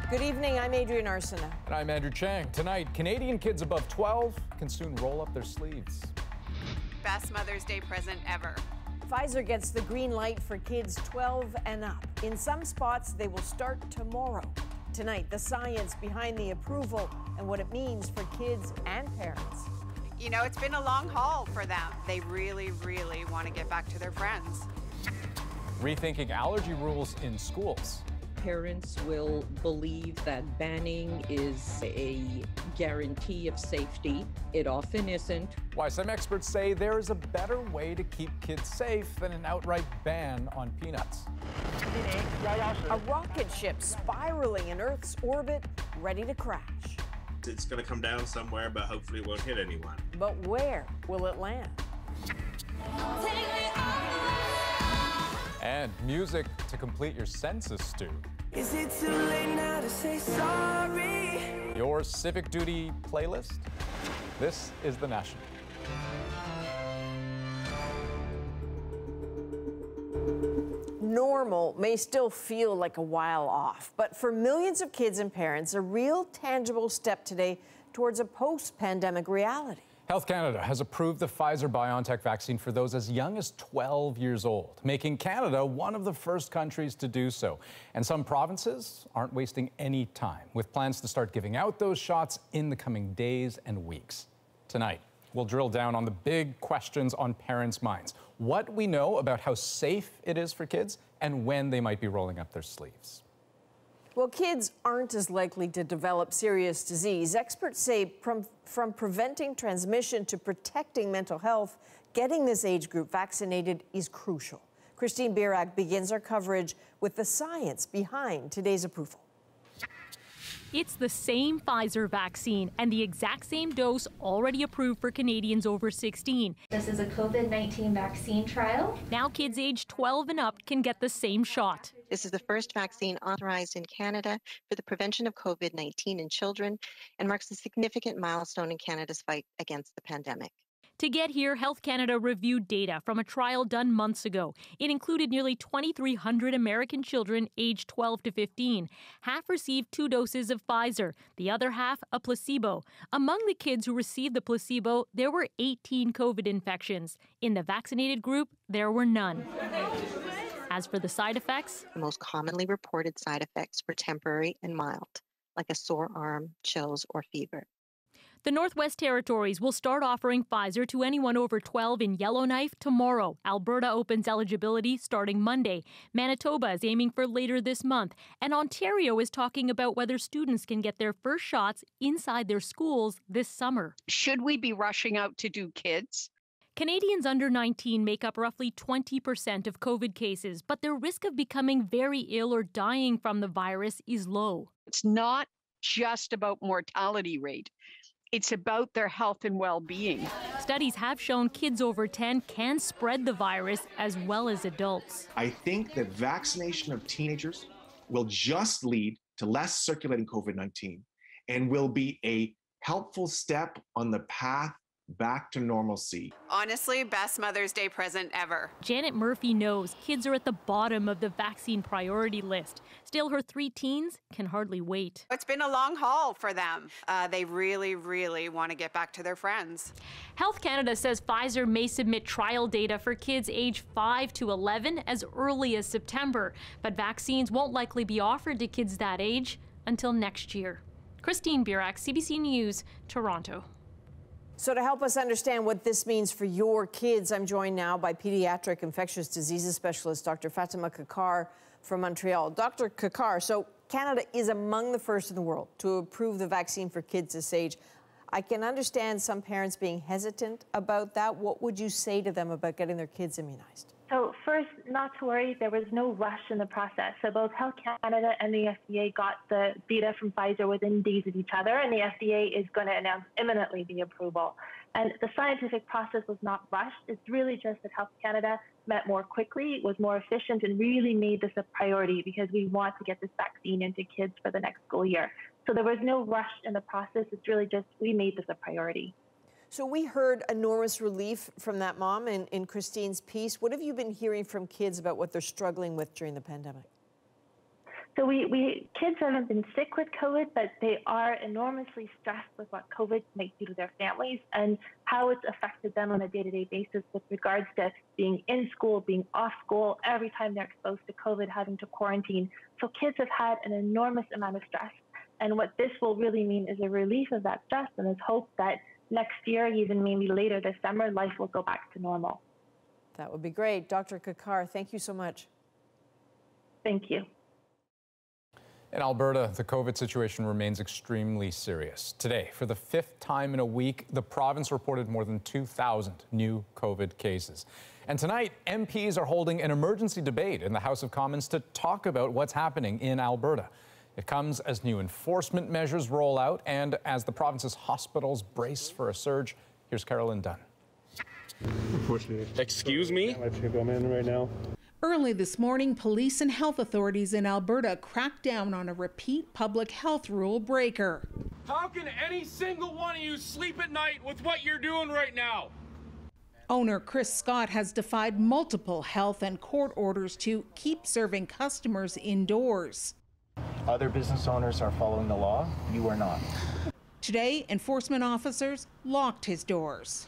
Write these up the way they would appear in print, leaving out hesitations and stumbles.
Good evening, I'm Adrienne Arsenault. And I'm Andrew Chang. Tonight, Canadian kids above 12 can soon roll up their sleeves. Best Mother's Day present ever. Pfizer gets the green light for kids 12 and up. In some spots, they will start tomorrow. Tonight, the science behind the approval and what it means for kids and parents. You know, it's been a long haul for them. They really, really want to get back to their friends. Rethinking allergy rules in schools. Parents will believe that banning is a guarantee of safety. It often isn't. Why some experts say there is a better way to keep kids safe than an outright ban on peanuts. A rocket ship spiraling in Earth's orbit, ready to crash. It's going to come down somewhere, but hopefully it won't hit anyone. But where will it land? And music to complete your census stew. Is it too late now to say sorry? Your civic duty playlist. This is The National. Normal may still feel like a while off, but for millions of kids and parents, a real tangible step today towards a post-pandemic reality. Health Canada has approved the Pfizer-BioNTech vaccine for those as young as 12 years old, making Canada one of the first countries to do so. And some provinces aren't wasting any time, with plans to start giving out those shots in the coming days and weeks. Tonight, we'll drill down on the big questions on parents' minds, what we know about how safe it is for kids, and when they might be rolling up their sleeves. Well, kids aren't as likely to develop serious disease. Experts say from preventing transmission to protecting mental health, getting this age group vaccinated is crucial. Christine Birak begins our coverage with the science behind today's approval. It's the same Pfizer vaccine and the exact same dose already approved for Canadians over 16. This is a COVID-19 vaccine trial. Now kids aged 12 and up can get the same shot. This is the first vaccine authorized in Canada for the prevention of COVID-19 in children and marks a significant milestone in Canada's fight against the pandemic. To get here, Health Canada reviewed data from a trial done months ago. It included nearly 2,300 American children aged 12 to 15. Half received 2 doses of Pfizer, the other half a placebo. Among the kids who received the placebo, there were 18 COVID infections. In the vaccinated group, there were none. As for the side effects, the most commonly reported side effects were temporary and mild, like a sore arm, chills, or fever. The Northwest Territories will start offering Pfizer to anyone over 12 in Yellowknife tomorrow. Alberta opens eligibility starting Monday. Manitoba is aiming for later this month. And Ontario is talking about whether students can get their first shots inside their schools this summer. Should we be rushing out to do kids? Canadians under 19 make up roughly 20% of COVID cases, but their risk of becoming very ill or dying from the virus is low. It's not just about mortality rate. It's about their health and well-being. Studies have shown kids over 10 can spread the virus as well as adults. I think that vaccination of teenagers will just lead to less circulating COVID-19 and will be a helpful step on the path back to normalcy. Honestly, best Mother's Day present ever. Janet Murphy knows kids are at the bottom of the vaccine priority list. Still, her 3 teens can hardly wait. It's been a long haul for them. They really, really want to get back to their friends. Health Canada says Pfizer may submit trial data for kids aged 5 to 11 as early as September, but vaccines won't likely be offered to kids that age until next year. Christine Birak, CBC News, Toronto. So to help us understand what this means for your kids, I'm joined now by pediatric infectious diseases specialist Dr. Fatima Kakar from Montreal. Dr. Kakar, so Canada is among the first in the world to approve the vaccine for kids this age. I can understand some parents being hesitant about that. What would you say to them about getting their kids immunized? So first, not to worry, there was no rush in the process. So both Health Canada and the FDA got the data from Pfizer within days of each other, and the FDA is going to announce imminently the approval. And the scientific process was not rushed. It's really just that Health Canada met more quickly, was more efficient, and really made this a priority because we want to get this vaccine into kids for the next school year. So there was no rush in the process. It's really just we made this a priority. So we heard enormous relief from that mom in Christine's piece. What have you been hearing from kids about what they're struggling with during the pandemic? So kids haven't been sick with COVID, but they are enormously stressed with what COVID might do to their families and how it's affected them on a day-to-day basis with regards to being in school, being off school, every time they're exposed to COVID, having to quarantine. So kids have had an enormous amount of stress. And what this will really mean is a relief of that stress, and there's hope that next year, even maybe later this summer, life will go back to normal. That would be great. Dr. Kakar, thank you so much. Thank you. In Alberta, the COVID situation remains extremely serious. Today, for the 5th time in a week, the province reported more than 2,000 new COVID cases. And tonight, MPs are holding an emergency debate in the House of Commons to talk about what's happening in Alberta. It comes as new enforcement measures roll out and as the province's hospitals brace for a surge. Here's Carolyn Dunn. Excuse me? I'll let you come in right now. Early this morning, police and health authorities in Alberta cracked down on a repeat public health rule breaker. How can any single one of you sleep at night with what you're doing right now? Owner Chris Scott has defied multiple health and court orders to keep serving customers indoors. Other business owners are following the law. You are not. Today, enforcement officers locked his doors.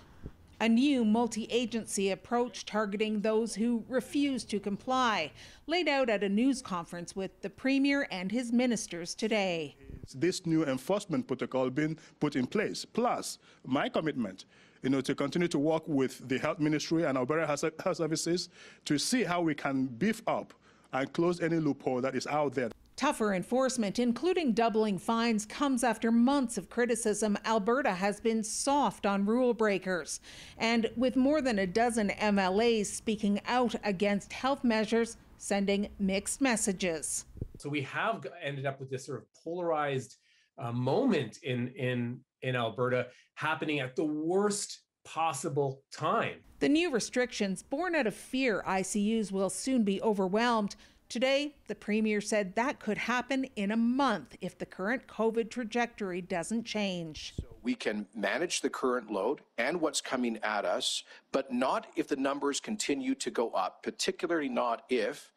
A new multi-agency approach targeting those who refuse to comply, laid out at a news conference with the Premier and his ministers today. This new enforcement protocol being put in place, plus my commitment, to continue to work with the Health Ministry and Alberta Health Services to see how we can beef up and close any loophole that is out there. Tougher enforcement, including doubling fines, comes after months of criticism. Alberta has been soft on rule breakers. And with more than a dozen MLAs speaking out against health measures, sending mixed messages. So we have ended up with this sort of polarized moment in Alberta happening at the worst possible time. The new restrictions, born out of fear ICUs will soon be overwhelmed. Today, the Premier said that could happen in a month if the current COVID trajectory doesn't change. So we can manage the current load and what's coming at us, but not if the numbers continue to go up, particularly not if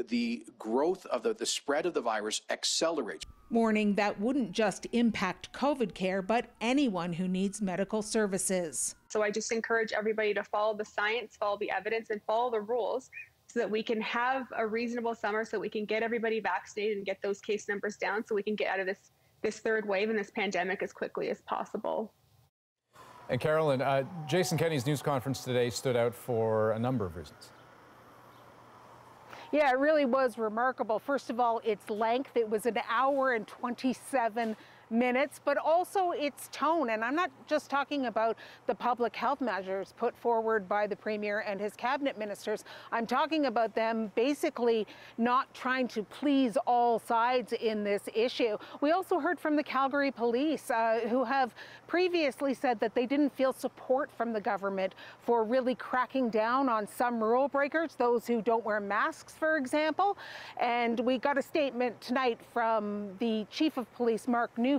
the growth of the spread of the virus accelerates. Warning that wouldn't just impact COVID care, but anyone who needs medical services. So I just encourage everybody to follow the science, follow the evidence, and follow the rules, so that we can have a reasonable summer, so we can get everybody vaccinated and get those case numbers down, so we can get out of this third wave and this pandemic as quickly as possible. And Carolyn, Jason Kenney's news conference today stood out for a number of reasons. Yeah, it really was remarkable. First of all, its length. It was an hour and 27 minutes, but also its tone. And I'm not just talking about the public health measures put forward by the Premier and his cabinet ministers. I'm talking about them basically not trying to please all sides in this issue. We also heard from the Calgary police who have previously said that they didn't feel support from the government for really cracking down on some rule breakers, those who don't wear masks, for example. And we got a statement tonight from the Chief of Police, Mark Neufeld,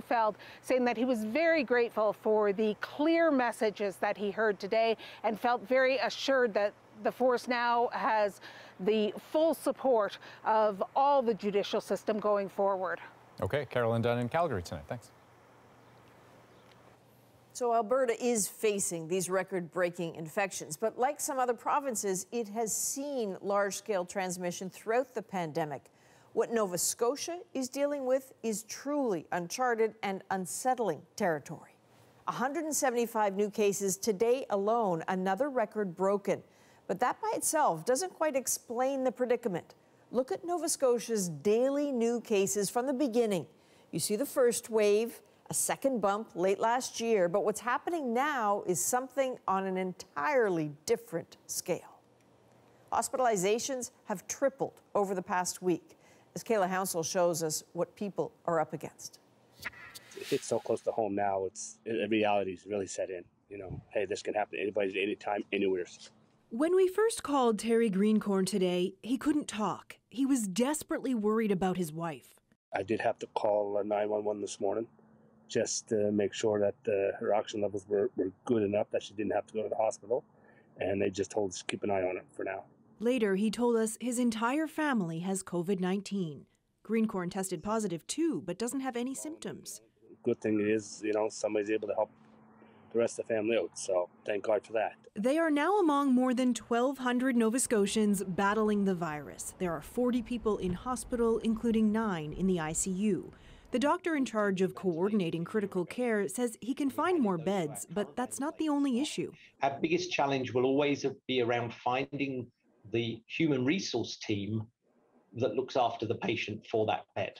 saying that he was very grateful for the clear messages that he heard today and felt very assured that the force now has the full support of all the judicial system going forward. Okay, Carolyn Dunn in Calgary tonight. Thanks. So Alberta is facing these record-breaking infections, but like some other provinces, it has seen large-scale transmission throughout the pandemic. What Nova Scotia is dealing with is truly uncharted and unsettling territory. 175 new cases today alone, another record broken. But that by itself doesn't quite explain the predicament. Look at Nova Scotia's daily new cases from the beginning. You see the first wave, a second bump late last year, but what's happening now is something on an entirely different scale. Hospitalizations have tripled over the past week, as Kayla Hounsell shows us what people are up against. It's so close to home now, reality's really set in. Hey, this can happen to anybody at any time, anywhere. When we first called Terry Greencorn today, he couldn't talk. He was desperately worried about his wife. I did have to call 911 this morning just to make sure that her oxygen levels were good enough that she didn't have to go to the hospital. And they just told us to keep an eye on it for now. Later, he told us his entire family has COVID-19. Greencorn tested positive too, but doesn't have any symptoms. Good thing is, somebody's able to help the rest of the family out, so thank God for that. They are now among more than 1,200 Nova Scotians battling the virus. There are 40 people in hospital, including 9 in the ICU. The doctor in charge of coordinating critical care says he can find more beds, but that's not the only issue. Our biggest challenge will always be around finding the human resource team that looks after the patient for that bed.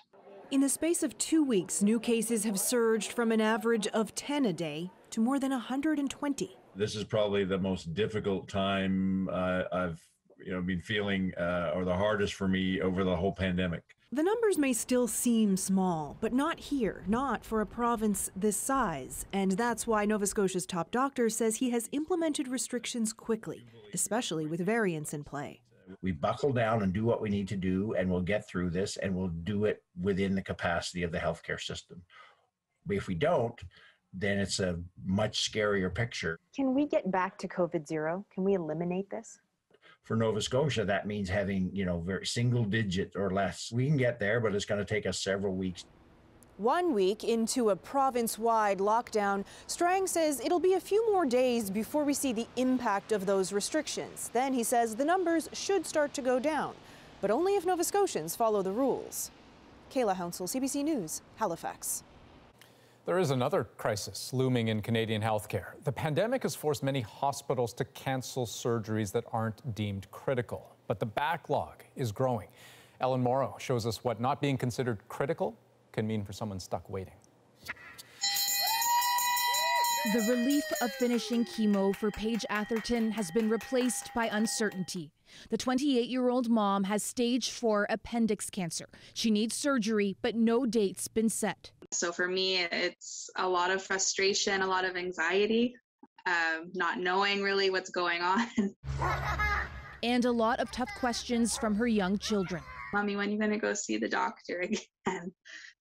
In the space of 2 weeks, new cases have surged from an average of 10 a day to more than 120. This is probably the most difficult time I've been feeling, or the hardest for me over the whole pandemic. The numbers may still seem small, but not here, not for a province this size. And that's why Nova Scotia's top doctor says he has implemented restrictions quickly, especially with variants in play. We buckle down and do what we need to do, and we'll get through this, and we'll do it within the capacity of the healthcare system. But if we don't, then it's a much scarier picture. Can we get back to COVID zero? Can we eliminate this? For Nova Scotia, that means having, very single digit or less. We can get there, but it's going to take us several weeks. 1 week into a province-wide lockdown, Strang says it'll be a few more days before we see the impact of those restrictions. Then he says the numbers should start to go down, but only if Nova Scotians follow the rules. Kayla Hounsell, CBC News, Halifax. There is another crisis looming in Canadian healthcare. The pandemic has forced many hospitals to cancel surgeries that aren't deemed critical, but the backlog is growing. Ellen Morrow shows us what not being considered critical can mean for someone stuck waiting. The relief of finishing chemo for Paige Atherton has been replaced by uncertainty. The 28-year-old mom has stage 4 appendix cancer. She needs surgery, but no date's been set. So for me, it's a lot of frustration, a lot of anxiety, not knowing really what's going on. And a lot of tough questions from her young children. Mommy, when are you going to go see the doctor again?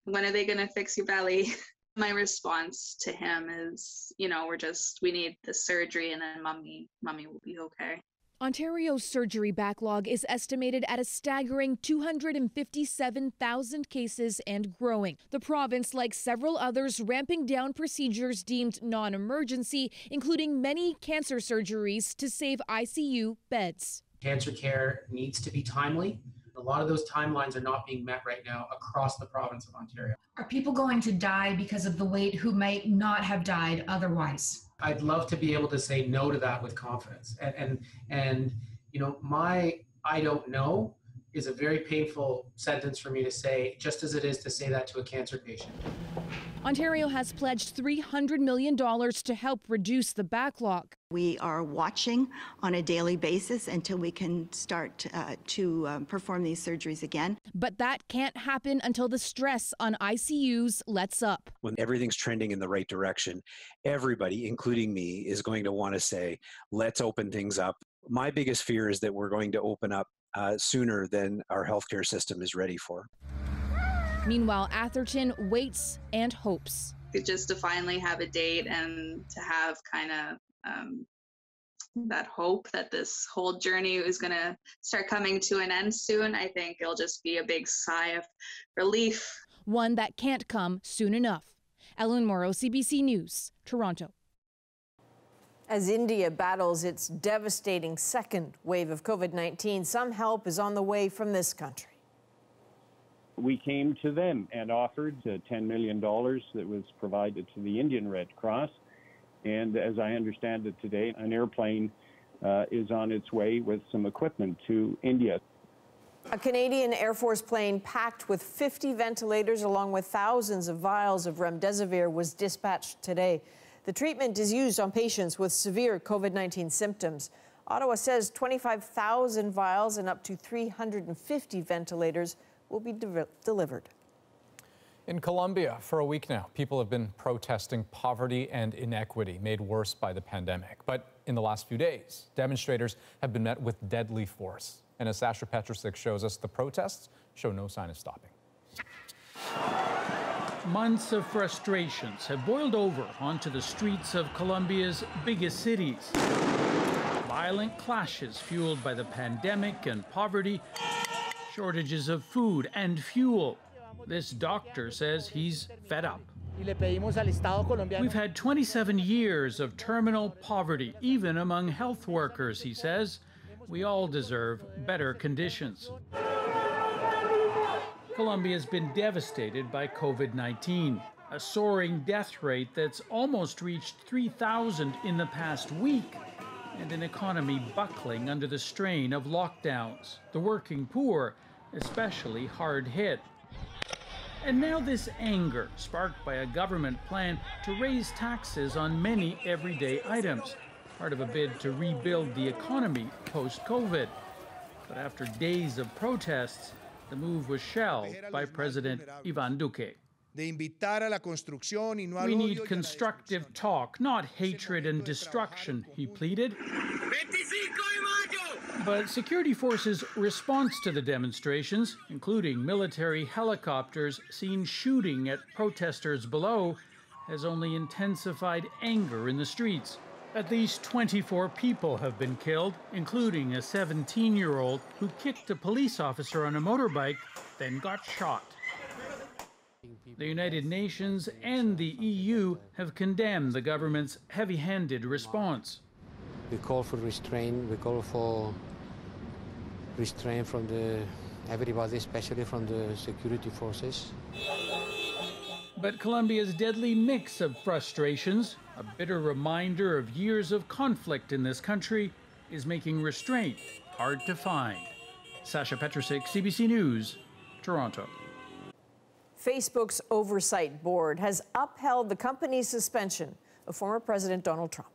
When are they going to fix your belly? My response to him is, we need the surgery, and then mommy will be okay. Ontario's surgery backlog is estimated at a staggering 257,000 cases and growing. The province, like several others, ramping down procedures deemed non-emergency, including many cancer surgeries to save ICU beds. Cancer care needs to be timely. A lot of those timelines are not being met right now across the province of Ontario. Are people going to die because of the wait who might not have died otherwise? I'd love to be able to say no to that with confidence. And my I don't know is a very painful sentence for me to say, just as it is to say that to a cancer patient. Ontario has pledged $300 million to help reduce the backlog. We are watching on a daily basis until we can start to perform these surgeries again. But that can't happen until the stress on ICUs lets up. When everything's trending in the right direction, everybody, including me, is going to want to say, let's open things up. My biggest fear is that we're going to open up sooner than our healthcare system is ready for. Meanwhile, Atherton waits and hopes. Just to finally have a date and to have kind of that hope that this whole journey is going to start coming to an end soon. I think it'll just be a big sigh of relief. One that can't come soon enough. Ellen Morrow, CBC News, Toronto. As India battles its devastating second wave of COVID-19, some help is on the way from this country. We came to them and offered $10 million that was provided to the Indian Red Cross. And as I understand it today, an airplane is on its way with some equipment to India. A Canadian Air Force plane packed with 50 ventilators along with thousands of vials of remdesivir was dispatched today. The treatment is used on patients with severe COVID-19 symptoms. Ottawa says 25,000 vials and up to 350 ventilators will be delivered. In Colombia, for a week now, people have been protesting poverty and inequity made worse by the pandemic. But in the last few days, demonstrators have been met with deadly force. And as Sasha Petrusik shows us, the protests show no sign of stopping. Months of frustrations have boiled over onto the streets of Colombia's biggest cities. violent clashes fueled by the pandemic and poverty, shortages of food and fuel. This doctor says he's fed up. We've had 27 years of terminal poverty, even among health workers, he says. We all deserve better conditions. Colombia has been devastated by COVID-19, a soaring death rate that's almost reached 3,000 in the past week, and an economy buckling under the strain of lockdowns. The working poor, especially hard hit. And now this anger, sparked by a government plan to raise taxes on many everyday items, part of a bid to rebuild the economy post-COVID. But after days of protests, the move was shelved by President Iván Duque. We need constructive talk, not hatred and destruction, he pleaded. But security forces' response to the demonstrations, including military helicopters seen shooting at protesters below, has only intensified anger in the streets. At least 24 people have been killed, including a 17-year-old who kicked a police officer on a motorbike, then got shot. The United Nations and the EU have condemned the government's heavy-handed response. We call for restraint. We call for restraint from everybody, especially from the security forces. But Colombia's deadly mix of frustrations, a bitter reminder of years of conflict in this country, is making restraint hard to find. Sasha Petrusik, CBC News, Toronto. Facebook's oversight board has upheld the company's suspension of former President Donald Trump.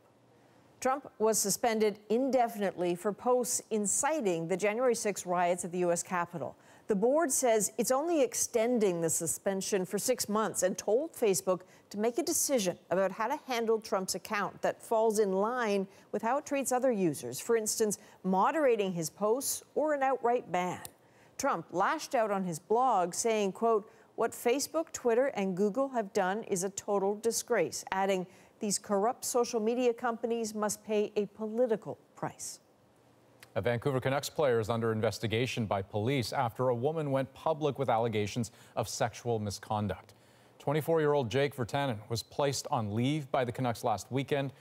Trump was suspended indefinitely for posts inciting the January 6 riots at the U.S. Capitol. The board says it's only extending the suspension for 6 months and told Facebook to make a decision about how to handle Trump's account that falls in line with how it treats other users. For instance, moderating his posts or an outright ban. Trump lashed out on his blog saying, quote, "What Facebook, Twitter, and Google have done is a total disgrace," adding, "These corrupt social media companies must pay a political price." A Vancouver Canucks player is under investigation by police after a woman went public with allegations of sexual misconduct. 24-year-old Jake Virtanen was placed on leave by the Canucks last weekend.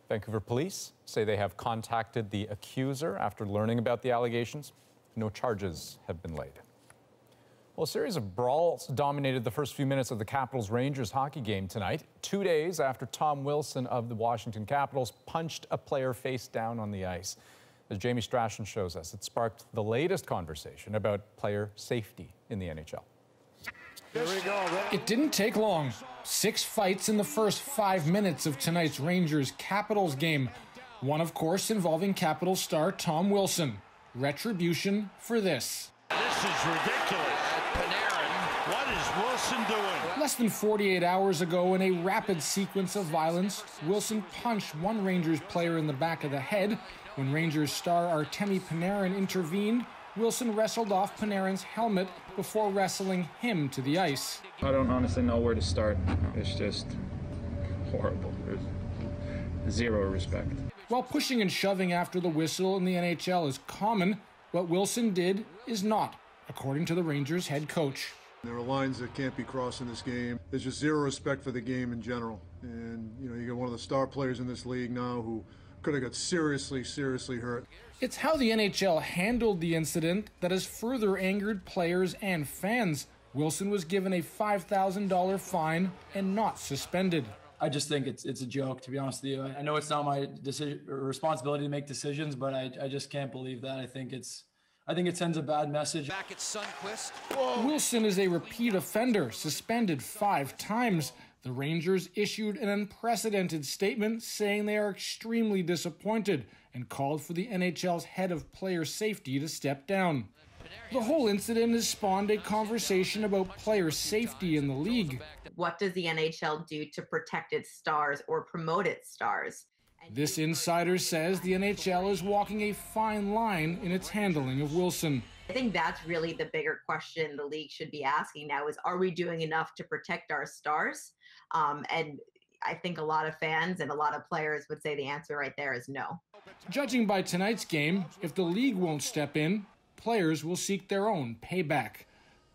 Vancouver police say they have contacted the accuser after learning about the allegations. No charges have been laid. Well, a series of brawls dominated the first few minutes of the Capitals-Rangers hockey game tonight, 2 days after Tom Wilson of the Washington Capitals punched a player face down on the ice. As Jamie Strachan shows us, it sparked the latest conversation about player safety in the NHL. Here we go. It didn't take long. 6 fights in the first 5 minutes of tonight's Rangers-Capitals game. One, of course, involving Capitals star Tom Wilson. Retribution for this. This is ridiculous. Panarin, what is Wilson doing? Less than 48 hours ago, in a rapid sequence of violence, Wilson punched one Rangers player in the back of the head. When Rangers star Artemi Panarin intervened, Wilson wrestled off Panarin's helmet before wrestling him to the ice. I don't honestly know where to start. It's just horrible. There's zero respect. While pushing and shoving after the whistle in the NHL is common, what Wilson did is not, according to the Rangers head coach. There are lines that can't be crossed in this game. There's just zero respect for the game in general. And, you got one of the star players in this league now who could have got seriously hurt. It's how the NHL handled the incident that has further angered players and fans. Wilson was given a $5,000 fine and not suspended. I just think it's a joke, to be honest with you. I know it's not my responsibility to make decisions, but I just can't believe that. I think it sends a bad message. Back at Sundquist. Wilson is a repeat offender, suspended 5 times. The Rangers issued an unprecedented statement saying they are extremely disappointed and called for the NHL's head of player safety to step down. The whole incident has spawned a conversation about player safety in the league. What does the NHL do to protect its stars or promote its stars? This insider says the NHL is walking a fine line in its handling of Wilson. I think that's really the bigger question the league should be asking now is, are we doing enough to protect our stars? And I think a lot of fans and a lot of players would say the answer right there is no. Judging by tonight's game, if the league won't step in, players will seek their own payback.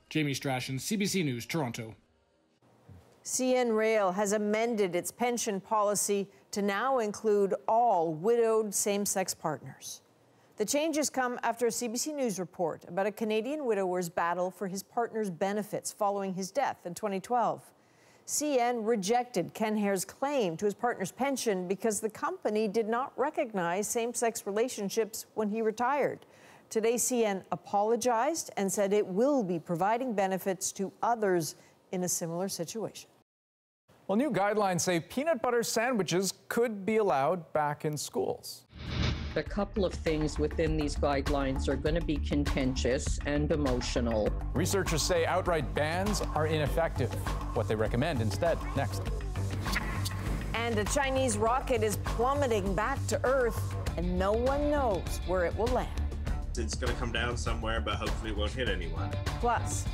Jamie Strachan, CBC News, Toronto. CN Rail has amended its pension policy to now include all widowed same-sex partners. The changes come after a CBC News report about a Canadian widower's battle for his partner's benefits following his death in 2012. CN rejected Ken Hare's claim to his partner's pension because the company did not recognize same-sex relationships when he retired. Today, CN apologized and said it will be providing benefits to others in a similar situation. Well, new guidelines say peanut butter sandwiches could be allowed back in schools. A couple of things within these guidelines are going to be contentious and emotional. Researchers say outright bans are ineffective. What they recommend instead, next. And a Chinese rocket is plummeting back to Earth, and no one knows where it will land. It's going to come down somewhere, but hopefully it won't hit anyone. Plus,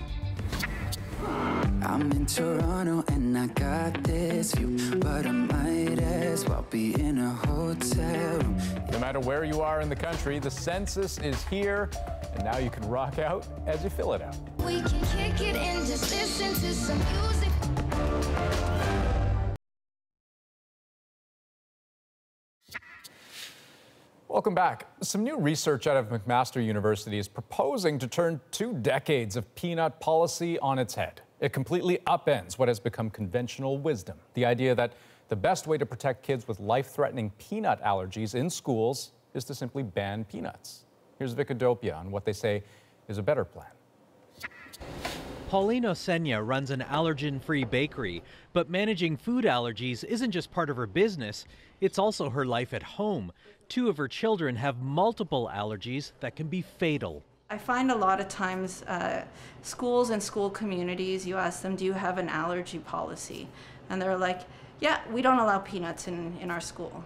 I'm in Toronto and I got this view, but I might as well be in a hotel room. No matter where you are in the country, the census is here, and now you can rock out as you fill it out. We can kick it and just listen to some music. Welcome back. Some new research out of McMaster University is proposing to turn 2 decades of peanut policy on its head. It completely upends what has become conventional wisdom. The idea that the best way to protect kids with life-threatening peanut allergies in schools is to simply ban peanuts. Here's Vicadopia on what they say is a better plan. Paulino Senya runs an allergen-free bakery, but managing food allergies isn't just part of her business, it's also her life at home. 2 of her children have multiple allergies that can be fatal. I find a lot of times schools and school communities, you ask them, do you have an allergy policy? And they're like, yeah, we don't allow peanuts in our school.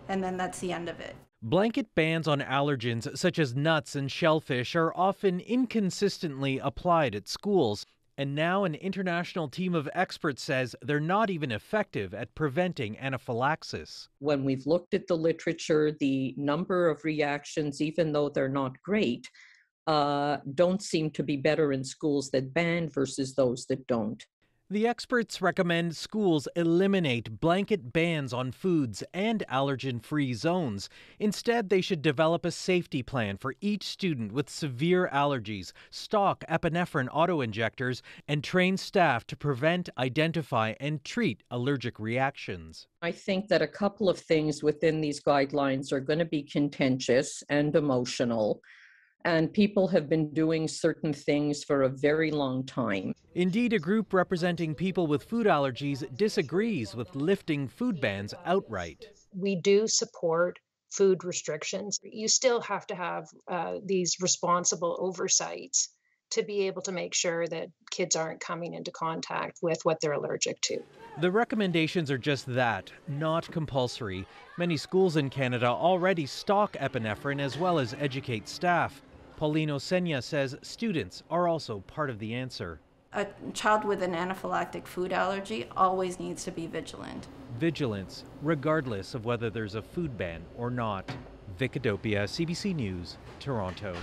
And then that's the end of it. Blanket bans on allergens such as nuts and shellfish are often inconsistently applied at schools. And now an international team of experts says they're not even effective at preventing anaphylaxis. When we've looked at the literature, the number of reactions, even though they're not great, don't seem to be better in schools that ban versus those that don't. The experts recommend schools eliminate blanket bans on foods and allergen-free zones. Instead, they should develop a safety plan for each student with severe allergies, stock epinephrine auto-injectors, and train staff to prevent, identify, and treat allergic reactions. I think that a couple of things within these guidelines are going to be contentious and emotional. And people have been doing certain things for a very long time. Indeed, a group representing people with food allergies disagrees with lifting food bans outright. We do support food restrictions. You still have to have these responsible oversights to be able to make sure that kids aren't coming into contact with what they're allergic to. The recommendations are just that, not compulsory. Many schools in Canada already stock epinephrine as well as educate staff. Paulino Senya says students are also part of the answer. A child with an anaphylactic food allergy always needs to be vigilant. Vigilance, regardless of whether there's a food ban or not. Vicadopia, CBC News, Toronto.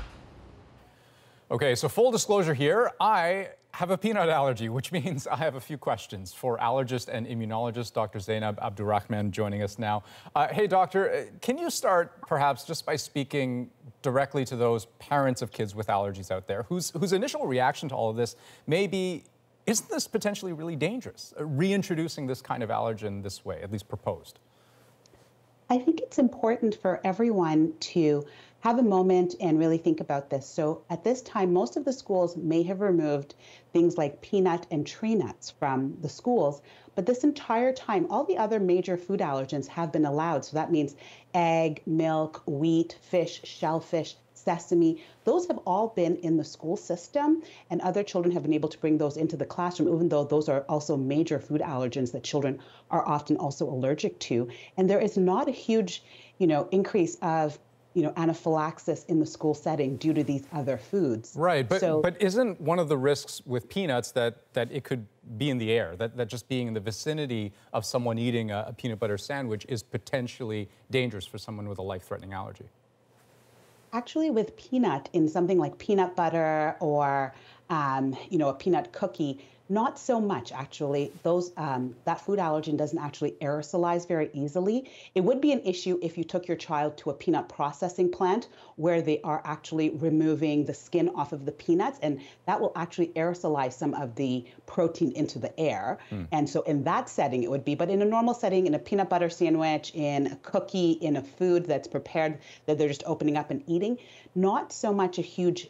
Okay, so full disclosure here, I have a peanut allergy, which means I have a few questions for allergist and immunologist Dr. Zainab Abdurrahman joining us now. Hey, doctor, can you start perhaps just by speaking directly to those parents of kids with allergies out there whose initial reaction to all of this may be, isn't this potentially really dangerous, reintroducing this kind of allergen this way, at least proposed? I think it's important for everyone to have a moment and really think about this. So at this time, most of the schools may have removed things like peanut and tree nuts from the schools, but this entire time, all the other major food allergens have been allowed. So that means egg, milk, wheat, fish, shellfish, sesame. Those have all been in the school system, and other children have been able to bring those into the classroom, even though those are also major food allergens that children are often also allergic to. And there is not a huge, increase of anaphylaxis in the school setting due to these other foods. Right, but isn't one of the risks with peanuts that it could be in the air, that just being in the vicinity of someone eating a peanut butter sandwich is potentially dangerous for someone with a life-threatening allergy? Actually, with peanut, in something like peanut butter or, a peanut cookie, not so much, actually. That food allergen doesn't actually aerosolize very easily. It would be an issue if you took your child to a peanut processing plant where they are actually removing the skin off of the peanuts, and that will actually aerosolize some of the protein into the air. And so in that setting, it would be. But in a normal setting, in a peanut butter sandwich, in a cookie, in a food that's prepared, that they're just opening up and eating, not so much a huge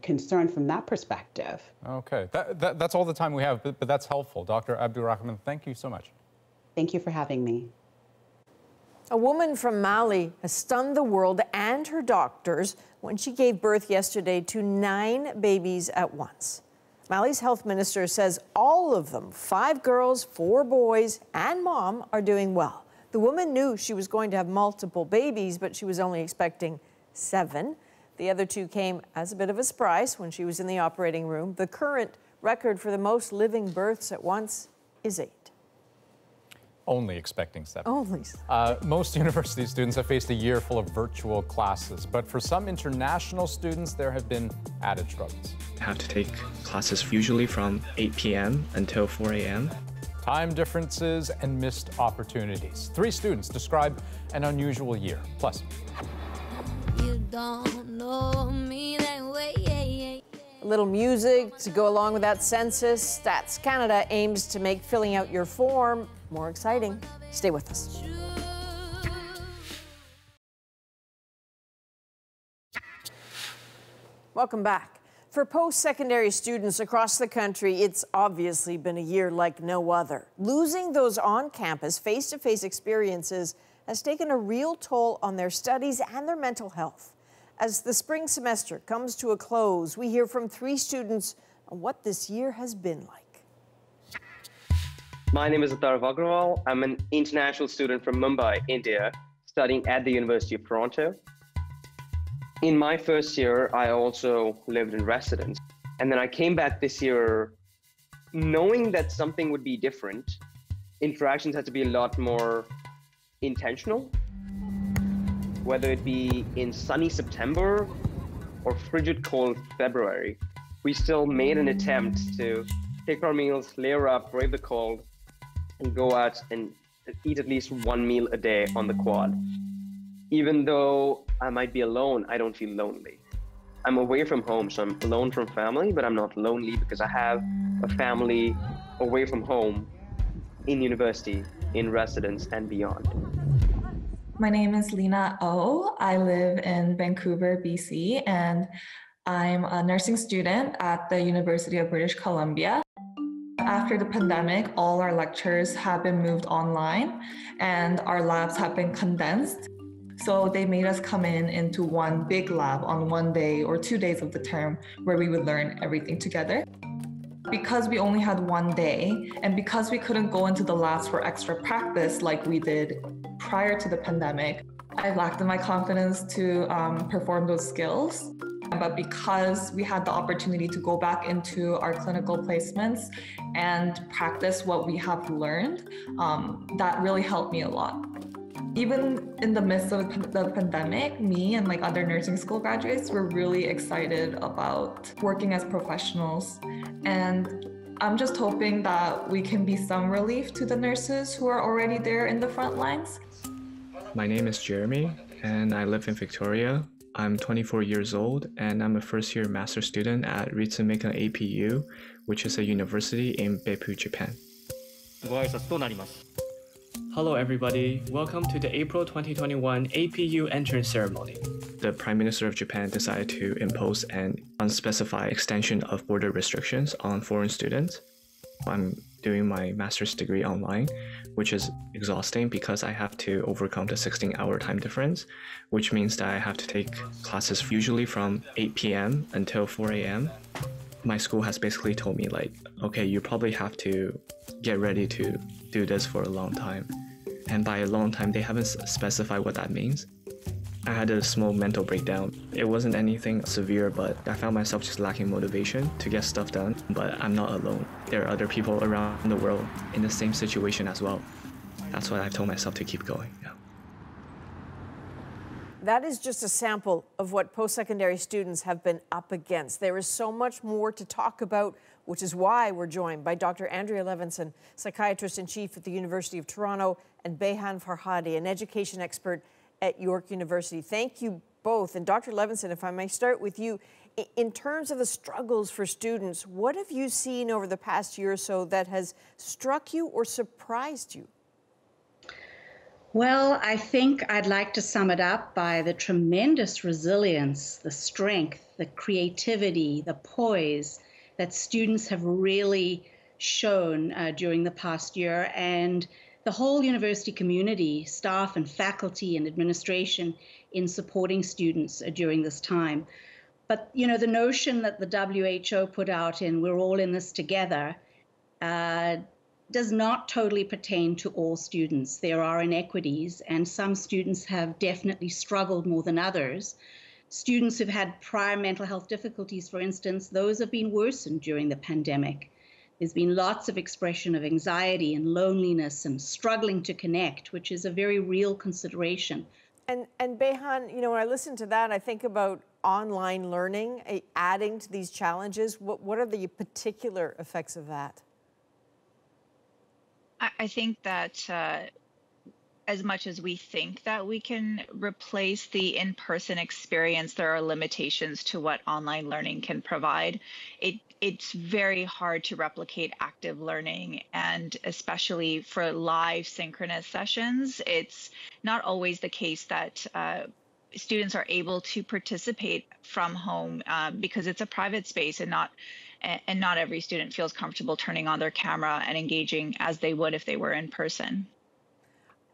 concern from that perspective. Okay, that's all the time we have, but that's helpful. Dr. Abdurrahman, thank you so much. Thank you for having me. A woman from Mali has stunned the world and her doctors when she gave birth yesterday to 9 babies at once. Mali's health minister says all of them, 5 girls, 4 boys, and mom, are doing well. The woman knew she was going to have multiple babies, but she was only expecting 7. The other 2 came as a bit of a surprise when she was in the operating room. The current record for the most living births at once is 8. Only expecting 7. Only. Most university students have faced a year full of virtual classes, but for some international students, there have been added struggles. I have to take classes usually from 8 p.m. until 4 a.m. Time differences and missed opportunities. 3 students describe an unusual year. Plus, you don't know me that way. A little music to go along with that census. Stats Canada aims to make filling out your form more exciting. Stay with us. Welcome back. For post-secondary students across the country, it's obviously been a year like no other. Losing those on-campus, face-to-face experiences has taken a real toll on their studies and their mental health. As the spring semester comes to a close, we hear from 3 students on what this year has been like. My name is Atharv Agrawal. I'm an international student from Mumbai, India, studying at the University of Toronto. In my first year, I also lived in residence. And then I came back this year knowing that something would be different. Interactions had to be a lot more intentional, whether it be in sunny September or frigid cold February. We still made an attempt to take our meals, layer up, brave the cold, and go out and eat at least 1 meal a day on the quad. Even though I might be alone, I don't feel lonely. I'm away from home, so I'm alone from family, but I'm not lonely because I have a family away from home, in university, in residence, and beyond. My name is Lena O. I live in Vancouver, BC, and I'm a nursing student at the University of British Columbia. After the pandemic, all our lectures have been moved online and our labs have been condensed. So they made us come into one big lab on 1 day or 2 days of the term where we would learn everything together. Because we only had 1 day and because we couldn't go into the labs for extra practice like we did prior to the pandemic, I lacked in my confidence to perform those skills. But because we had the opportunity to go back into our clinical placements and practice what we have learned, that really helped me a lot. Even in the midst of the pandemic, me and like other nursing school graduates were really excited about working as professionals. And I'm just hoping that we can be some relief to the nurses who are already there in the front lines. My name is Jeremy, and I live in Victoria. I'm 24 years old, and I'm a first-year master's student at Rethinking APU, which is a university in Beppu, Japan. Hello everybody, welcome to the April 2021 APU entrance ceremony. The Prime Minister of Japan decided to impose an unspecified extension of border restrictions on foreign students. I'm doing my master's degree online, which is exhausting because I have to overcome the 16-hour time difference, which means that I have to take classes usually from 8 p.m. until 4 a.m. My school has basically told me like, okay, you probably have to get ready to do this for a long time. And by a long time, they haven't specified what that means. I had a small mental breakdown. It wasn't anything severe, but I found myself just lacking motivation to get stuff done. But I'm not alone. There are other people around the world in the same situation as well. That's why I've told myself to keep going. Yeah. That is just a sample of what post-secondary students have been up against. There is so much more to talk about, which is why we're joined by Dr. Andrea Levinson, psychiatrist-in-chief at the University of Toronto, and Behan Farhadi, an education expert at York University. Thank you both. And Dr. Levinson, if I may start with you, in terms of the struggles for students, what have you seen over the past year or so that has struck you or surprised you? Well, I think I'd like to sum it up by the tremendous resilience, the strength, the creativity, the poise that students have really shown during the past year, and the whole university community, staff and faculty and administration in supporting students during this time. But, you know, the notion that the WHO put out in "we're all in this together" does not totally pertain to all students. There are inequities, and some students have definitely struggled more than others. Students who've had prior mental health difficulties, for instance, those have been worsened during the pandemic. There's been lots of expression of anxiety and loneliness and struggling to connect, which is a very real consideration. And Behan, you know, when I listen to that, I think about online learning, adding to these challenges. What are the particular effects of that? I think that as much as we think that we can replace the in-person experience, there are limitations to what online learning can provide. It's very hard to replicate active learning, and especially for live synchronous sessions, it's not always the case that students are able to participate from home because it's a private space, and not every student feels comfortable turning on their camera and engaging as they would if they were in person.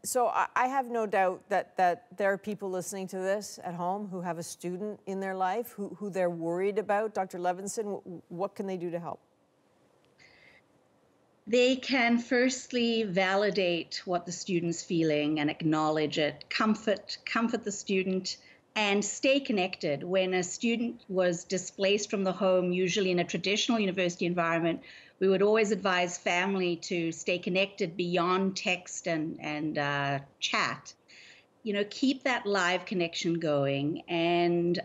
So I have no doubt that there are people listening to this at home who have a student in their life who they're worried about. Dr. Levinson, what can they do to help? They can firstly validate what the student's feeling and acknowledge it, comfort the student, and stay connected. When a student was displaced from the home, usually in a traditional university environment, we would always advise family to stay connected beyond text and chat. You know, keep that live connection going and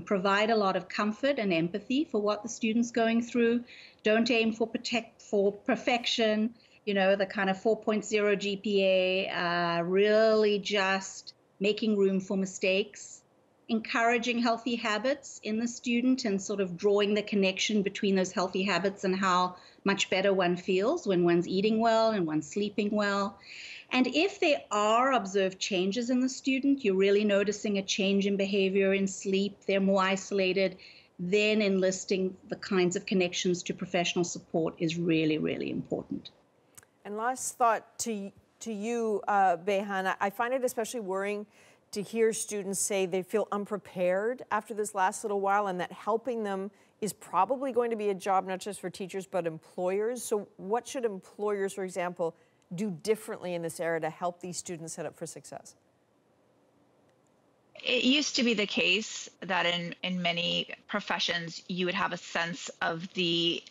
provide a lot of comfort and empathy for what the student's going through. Don't aim for perfection, you know, the kind of 4.0 GPA, really just making room for mistakes, encouraging healthy habits in the student and sort of drawing the connection between those healthy habits and how much better one feels when one's eating well and one's sleeping well. And if there are observed changes in the student, you're really noticing a change in behavior, in sleep, they're more isolated, then enlisting the kinds of connections to professional support is really, really important. And last thought to you, Behan, I find it especially worrying to hear students say they feel unprepared after this last little while, and that helping them is probably going to be a job not just for teachers but employers. So what should employers, for example, do differently in this era to help these students set up for success? It used to be the case that in many professions you would have a sense of the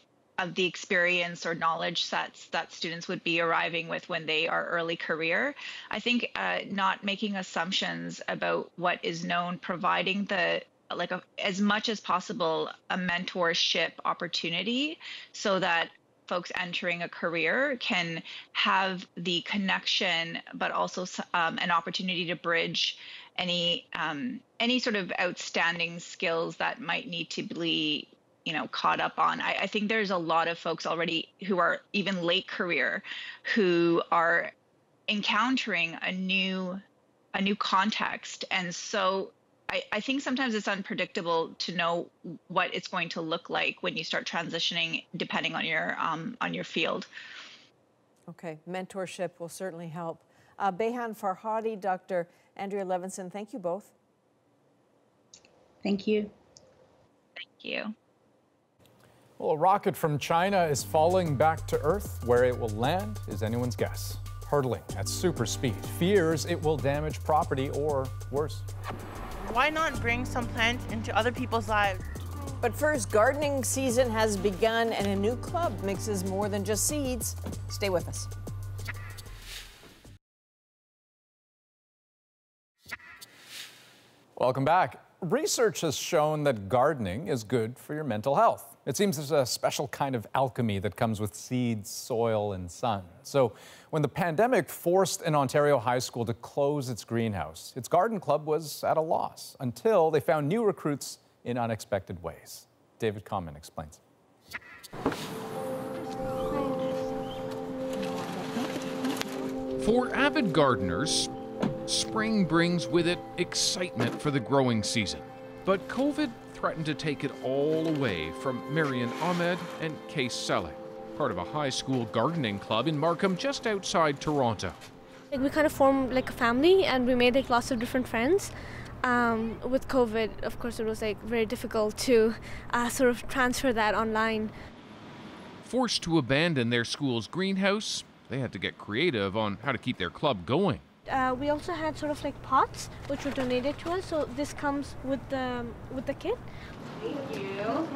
experience or knowledge sets that students would be arriving with when they are early career. I think not making assumptions about what is known, providing as much as possible a mentorship opportunity so that folks entering a career can have the connection, but also an opportunity to bridge any sort of outstanding skills that might need to be caught up on. I think there's a lot of folks already who are even late career who are encountering a new context. And so I think sometimes it's unpredictable to know what it's going to look like when you start transitioning, depending on your field. Okay, mentorship will certainly help. Behan Farhadi, Dr. Andrea Levinson, thank you both. Thank you. Thank you. Well, a rocket from China is falling back to Earth. Where it will land is anyone's guess. hurtling at super speed, fears it will damage property or worse. Why not bring some plants into other people's lives? But first, gardening season has begun and a new club mixes more than just seeds. Stay with us. Welcome back. Research has shown that gardening is good for your mental health. It seems there's a special kind of alchemy that comes with seeds, soil, and sun. So when the pandemic forced an Ontario high school to close its greenhouse, its garden club was at a loss until they found new recruits in unexpected ways. David Common explains. For avid gardeners, spring brings with it excitement for the growing season. But COVID threatened to take it all away from Marian Ahmed and Case Saleh, part of a high school gardening club in Markham just outside Toronto. We kind of formed like a family and we made like lots of different friends. With COVID, of course, it was like very difficult to sort of transfer that online. Forced to abandon their school's greenhouse, they had to get creative on how to keep their club going. We also had sort of like pots which were donated to us, so this comes with the kit. Thank you.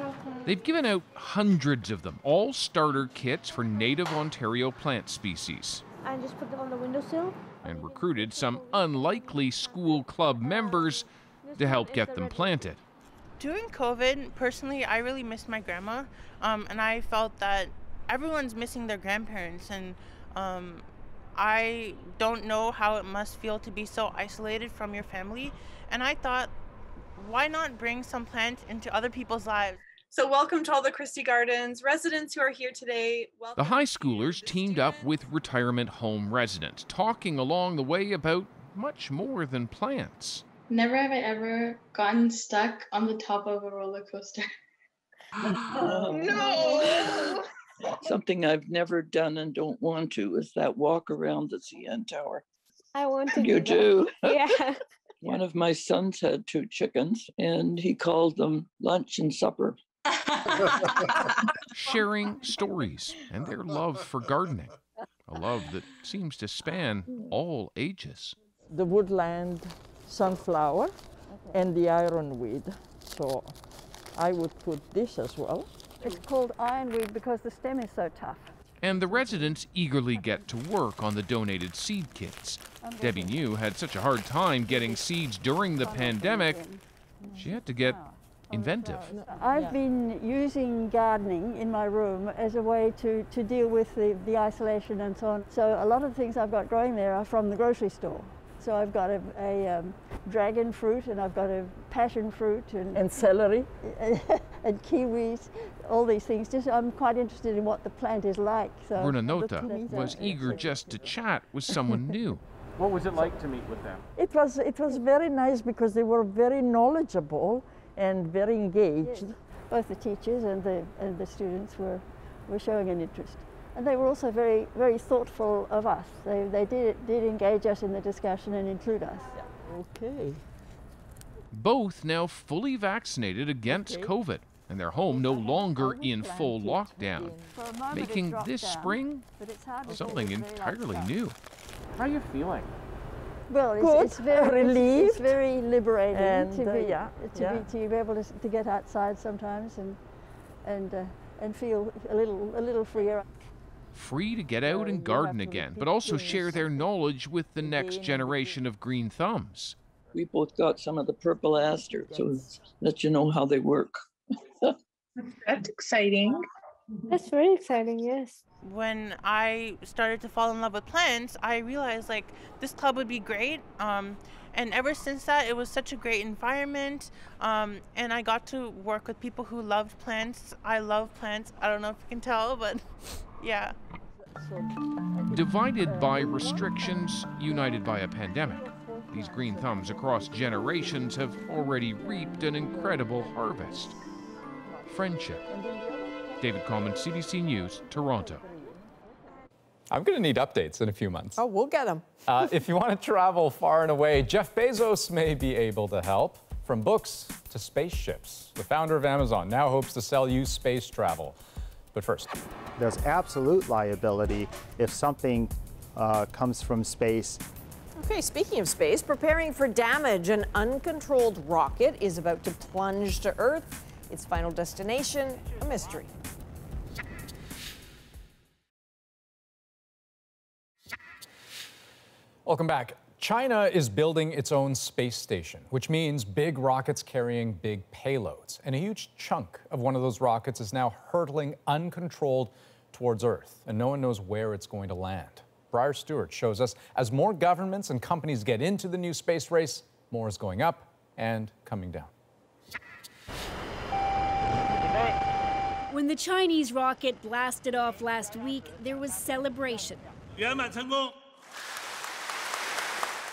They've given out hundreds of them, all starter kits for native Ontario plant species. And just put them on the windowsill. And recruited some unlikely school club members to help get them planted. During COVID, personally, I really missed my grandma, and I felt that everyone's missing their grandparents, and I don't know how it must feel to be so isolated from your family. And I thought, why not bring some plants into other people's lives? So welcome to all the Christie Gardens residents who are here today. The high schoolers teamed up with retirement home residents, talking along the way about much more than plants. Never have I ever gotten stuck on the top of a roller coaster. No! Something I've never done and don't want to is that walk around the CN Tower. I want to. You do? Yeah. One of my sons had 2 chickens and he called them lunch and supper. Sharing stories and their love for gardening, a love that seems to span all ages. The woodland sunflower and the ironweed. So I would put this as well. It's called ironweed because the stem is so tough. And the residents eagerly get to work on the donated seed kits. Debbie New had such a hard time getting seeds during the pandemic, she had to get inventive. I've been using gardening in my room as a way to deal with the isolation and so on. So a lot of the things I've got growing there are from the grocery store. So I've got a dragon fruit and I've got a passion fruit and celery and kiwis, all these things. Just I'm quite interested in what the plant is like. So Renanota was eager just to chat with someone new. What was it like to meet with them? It was very nice because they were very knowledgeable and very engaged. Both the teachers and the students were showing an interest. And they were also very, very thoughtful of us. They did engage us in the discussion and include us. Okay. Both now fully vaccinated against COVID, and their home no longer in full lockdown, making this spring something entirely new. How are you feeling? Well, it's very relieved. It's very liberating and, to be able to get outside sometimes and feel a little freer. Free to get out and garden again, but also share their knowledge with the next generation of green thumbs. We both got some of the purple asters, so let you know how they work. That's exciting. That's very exciting, yes. When I started to fall in love with plants, I realized like this club would be great. And ever since that, it was such a great environment. And I got to work with people who loved plants. I love plants. I don't know if you can tell, but yeah. Divided by restrictions, united by a pandemic, these green thumbs across generations have already reaped an incredible harvest. Friendship. David Common, CBC News, Toronto. I'm going to need updates in a few months. Oh, we'll get them. If you want to travel far and away, Jeff Bezos may be able to help. From books to spaceships, the founder of Amazon now hopes to sell you space travel. But first, there's absolute liability if something comes from space. Okay, speaking of space, preparing for damage, an uncontrolled rocket is about to plunge to Earth. Its final destination, a mystery. Welcome back. China is building its own space station, which means big rockets carrying big payloads. And a huge chunk of one of those rockets is now hurtling uncontrolled towards Earth, and no one knows where it's going to land. Briar Stewart shows us as more governments and companies get into the new space race, more is going up and coming down. When the Chinese rocket blasted off last week, there was celebration.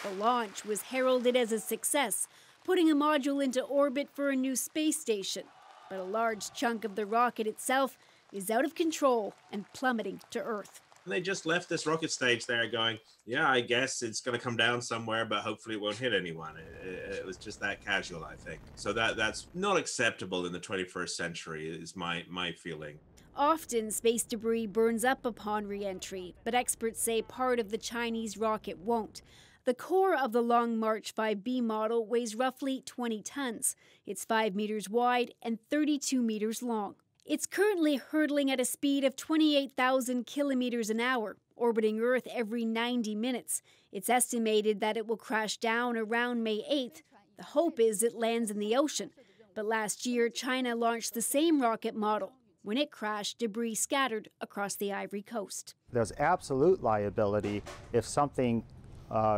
The launch was heralded as a success, putting a module into orbit for a new space station. But a large chunk of the rocket itself is out of control and plummeting to Earth. They just left this rocket stage there going, yeah, I guess it's going to come down somewhere, but hopefully it won't hit anyone. It was just that casual, I think. So that's not acceptable in the 21st century is my feeling. Often, space debris burns up upon re-entry, but experts say part of the Chinese rocket won't. The core of the Long March 5B model weighs roughly 20 tons. It's 5 meters wide and 32 meters long. It's currently hurtling at a speed of 28,000 kilometers an hour, orbiting Earth every 90 minutes. It's estimated that it will crash down around May 8th. The hope is it lands in the ocean. But last year, China launched the same rocket model. When it crashed, debris scattered across the Ivory Coast. There's absolute liability if something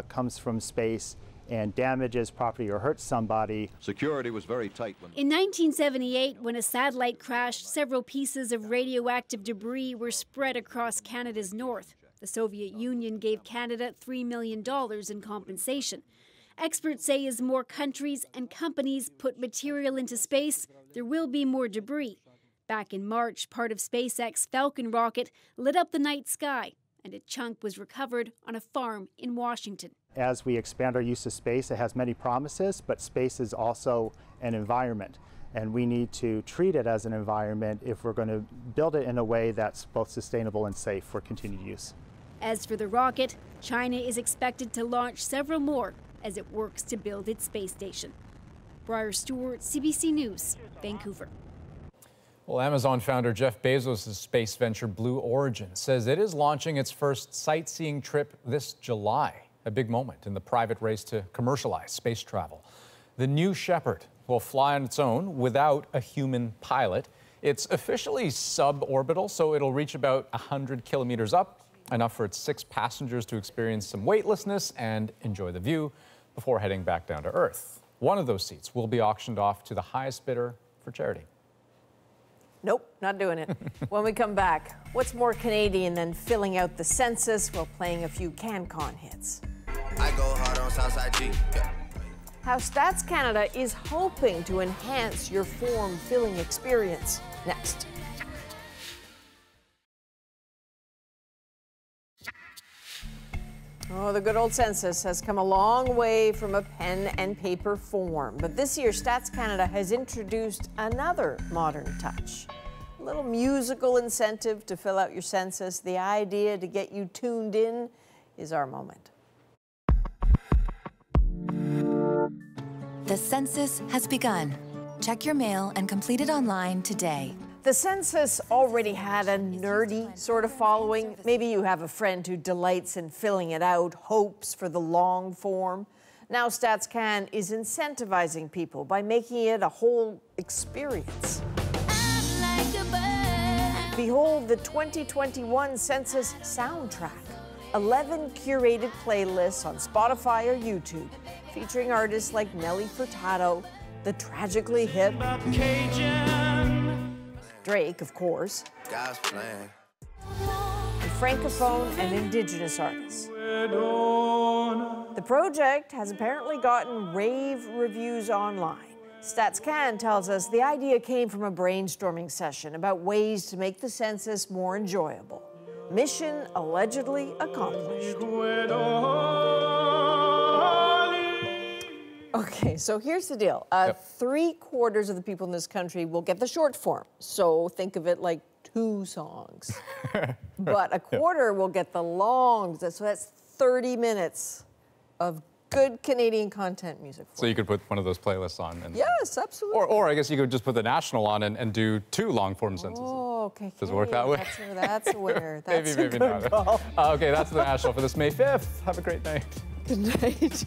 comes from space and damages property or hurts somebody. Security was very tight. In 1978, when a satellite crashed, several pieces of radioactive debris were spread across Canada's north. The Soviet Union gave Canada $3 million in compensation. Experts say as more countries and companies put material into space, there will be more debris. Back in March, part of SpaceX's Falcon rocket lit up the night sky, and a chunk was recovered on a farm in Washington. As we expand our use of space, it has many promises, but space is also an environment, and we need to treat it as an environment if we're going to build it in a way that's both sustainable and safe for continued use. As for the rocket, China is expected to launch several more as it works to build its space station. Briar Stewart, CBC News, Vancouver. Well, Amazon founder Jeff Bezos' space venture Blue Origin says it is launching its first sightseeing trip this July, a big moment in the private race to commercialize space travel. The New Shepard will fly on its own without a human pilot. It's officially suborbital, so it'll reach about 100 kilometers up, enough for its 6 passengers to experience some weightlessness and enjoy the view before heading back down to Earth. One of those seats will be auctioned off to the highest bidder for charity. Nope, not doing it. When we come back, what's more Canadian than filling out the census while playing a few CanCon hits? I go hard on Southside G. Yeah. How Stats Canada is hoping to enhance your form filling experience. Next. Oh, the good old census has come a long way from a pen and paper form. But this year, Stats Canada has introduced another modern touch. A little musical incentive to fill out your census. The idea to get you tuned in is our moment. The census has begun. Check your mail and complete it online today. The census already had a nerdy sort of following. Maybe you have a friend who delights in filling it out, hopes for the long form. Now StatsCan is incentivizing people by making it a whole experience. Behold the 2021 Census soundtrack. 11 curated playlists on Spotify or YouTube, featuring artists like Nelly Furtado, the tragically hip Drake, of course, and Francophone and Indigenous artists. The project has apparently gotten rave reviews online. StatsCan tells us the idea came from a brainstorming session about ways to make the census more enjoyable. Mission allegedly accomplished. Okay, so here's the deal. 3/4 of the people in this country will get the short form. So think of it like 2 songs. But a quarter will get the long, so that's 30 minutes of good Canadian content music. So you could put one of those playlists on. And, yes, absolutely. Or I guess you could just put the national on and do 2 long-form sentences. Oh, okay. Does it work that way? That's where. That's maybe a good not. call. Okay, that's the national for this May 5th. Have a great night. Good night.